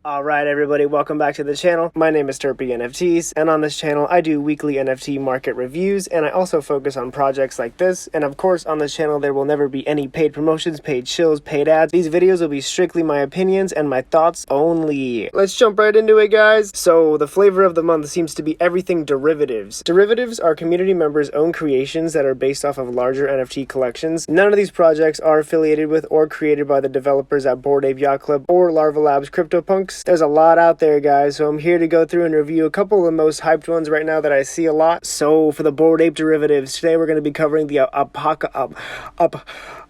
Alright everybody, welcome back to the channel. My name is Turpy NFTs, and on this channel I do weekly NFT market reviews, and I also focus on projects like this. And of course on this channel there will never be any paid promotions, paid shills, paid ads. These videos will be strictly my opinions and my thoughts only. Let's jump right into it, guys. So the flavor of the month seems to be everything derivatives. Derivatives are community members' own creations that are based off of larger NFT collections. None of these projects are affiliated with or created by the developers at Bored Ape Yacht Club or Larva Labs Cryptopunk. There's a lot out there, guys, so I'm here to go through and review a couple of the most hyped ones right now that I see a lot. So for the Bored Ape derivatives, today we're going to be covering the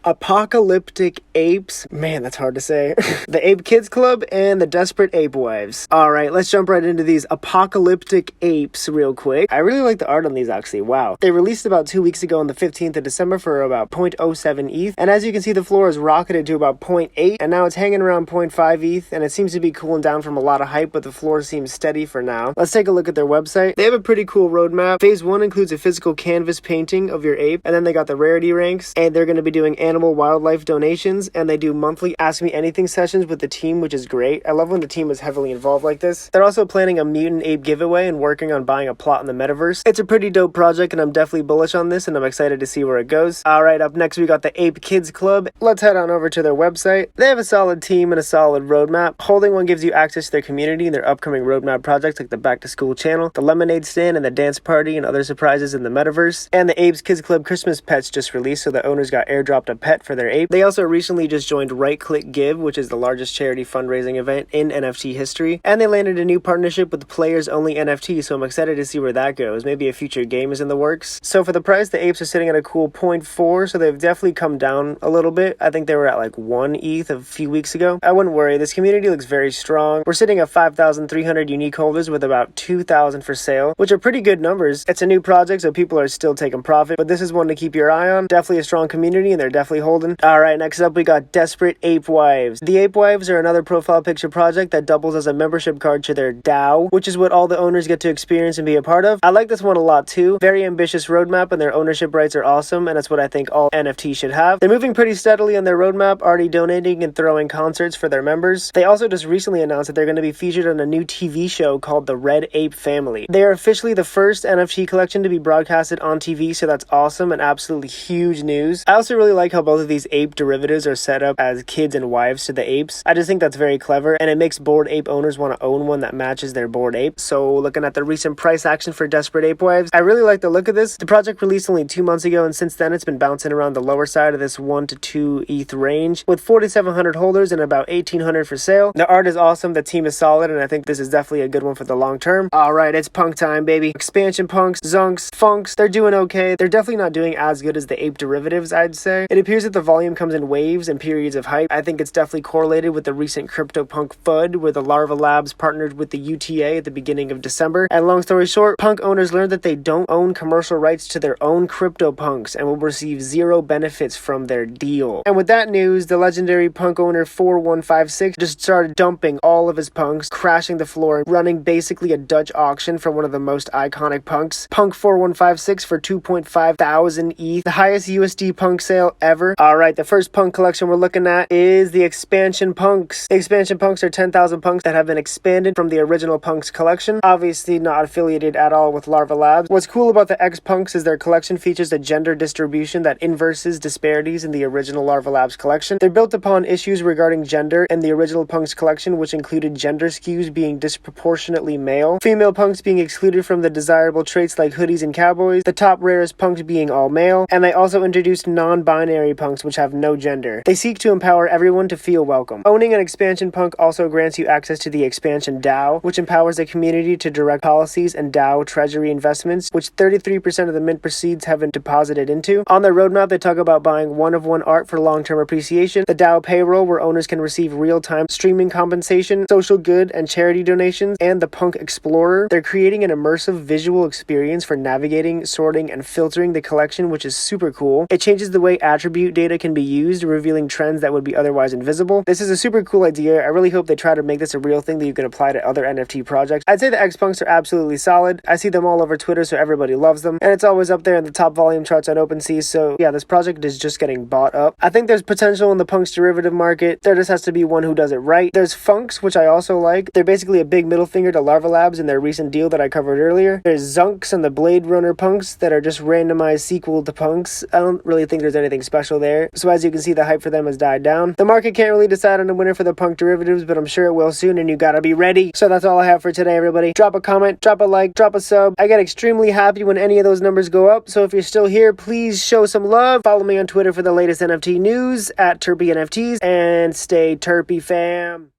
Apocalyptic Apes, man that's hard to say, the Ape Kids Club, and the Desperate Apewives. Alright, let's jump right into these Apocalyptic Apes real quick. I really like the art on these actually, wow. They released about 2 weeks ago on the 15th of December for about 0.07 ETH, and as you can see the floor is rocketed to about 0.8, and now it's hanging around 0.5 ETH, and it seems to be cooling down from a lot of hype, but the floor seems steady for now. Let's take a look at their website. They have a pretty cool roadmap. Phase 1 includes a physical canvas painting of your ape, and then they got the rarity ranks, and they're going to be doing animal wildlife donations, and they do monthly Ask Me Anything sessions with the team, which is great. I love when the team is heavily involved like this. They're also planning a mutant ape giveaway and working on buying a plot in the metaverse. It's a pretty dope project, and I'm definitely bullish on this, and I'm excited to see where it goes. Alright, up next we got the Ape Kids Club. Let's head on over to their website. They have a solid team and a solid roadmap. Holding one gives you access to their community and their upcoming roadmap projects like the Back to School channel, the Lemonade Stand, and the dance party, and other surprises in the metaverse. And the Ape Kids Club Christmas pets just released, so the owners got airdropped a pet for their ape. They also recently just joined Right Click Give, which is the largest charity fundraising event in NFT history. And they landed a new partnership with Players Only NFT, so I'm excited to see where that goes. Maybe a future game is in the works. So for the price, the apes are sitting at a cool 0.4, so they've definitely come down a little bit. I think they were at like 1 ETH a few weeks ago. I wouldn't worry, this community looks very strong. We're sitting at 5,300 unique holders with about 2,000 for sale, which are pretty good numbers. It's a new project, so people are still taking profit, but this is one to keep your eye on. Definitely a strong community, and they're definitely holding. Alright, next up we got Desperate Apewives. The Apewives are another profile picture project that doubles as a membership card to their DAO, which is what all the owners get to experience and be a part of. I like this one a lot too. Very ambitious roadmap, and their ownership rights are awesome, and that's what I think all NFTs should have. They're moving pretty steadily on their roadmap, already donating and throwing concerts for their members. They also just recently announced that they're going to be featured on a new TV show called The Red Ape Family. They are officially the first NFT collection to be broadcasted on TV, so that's awesome and absolutely huge news. I also really like how both of these ape derivatives are set up as kids and wives to the apes. I just think that's very clever, and it makes Bored Ape owners want to own one that matches their Bored Ape. So looking at the recent price action for Desperate Apewives, I really like the look of this. The project released only 2 months ago, and since then it's been bouncing around the lower side of this 1 to 2 ETH range, with 4,700 holders and about 1,800 for sale. The art is awesome, the team is solid, and I think this is definitely a good one for the long term. Alright, it's punk time, baby. Expansion punks, zunks, phunks, they're doing okay. They're definitely not doing as good as the ape derivatives, I'd say. It appears that the volume comes in waves and periods of hype. I think it's definitely correlated with the recent Cryptopunk FUD, where the Larva Labs partnered with the UTA at the beginning of December. And long story short, punk owners learned that they don't own commercial rights to their own Cryptopunks and will receive zero benefits from their deal. And with that news, the legendary punk owner 4156 just started dumping all of his punks, crashing the floor, and running basically a Dutch auction for one of the most iconic punks, Punk 4156, for 2.5 thousand ETH, the highest USD punk sale ever. Alright, the first punk collection we're looking at is the Expansion Punks. The Expansion Punks are 10,000 punks that have been expanded from the original punks collection, obviously not affiliated at all with Larva Labs. What's cool about the X Punks is their collection features a gender distribution that inverses disparities in the original Larva Labs collection. They're built upon issues regarding gender in the original punks collection, which included gender skews being disproportionately male, female punks being excluded from the desirable traits like hoodies and cowboys, the top rarest punks being all male, and they also introduced non-binary punks which have no gender. They seek to empower everyone to feel welcome. Owning an expansion punk also grants you access to the expansion DAO, which empowers the community to direct policies and DAO treasury investments, which 33% of the mint proceeds have been deposited into. On their roadmap, they talk about buying one-of-one art for long-term appreciation, the DAO payroll where owners can receive real-time streaming compensation, social good and charity donations, and the Punk Explorer. They're creating an immersive visual experience for navigating, sorting, and filtering the collection, which is super cool. It changes the way attributes attribute data can be used, revealing trends that would be otherwise invisible. This is a super cool idea. I really hope they try to make this a real thing that you can apply to other NFT projects. I'd say the X-Punks are absolutely solid. I see them all over Twitter, so everybody loves them. And it's always up there in the top volume charts on OpenSea, so yeah, this project is just getting bought up. I think there's potential in the Punks derivative market. There just has to be one who does it right. There's Phunks, which I also like. They're basically a big middle finger to Larva Labs in their recent deal that I covered earlier. There's Zunks and the Blade Runner Punks that are just randomized sequel to Punks. I don't really think there's anything special there. So as you can see, the hype for them has died down. The market can't really decide on a winner for the Punk derivatives, but I'm sure it will soon, and you gotta be ready. So that's all I have for today, everybody. Drop a comment, drop a like, drop a sub. I get extremely happy when any of those numbers go up, so if you're still here, please show some love. Follow me on Twitter for the latest NFT news at Terpy NFTs, and stay Terpy, fam.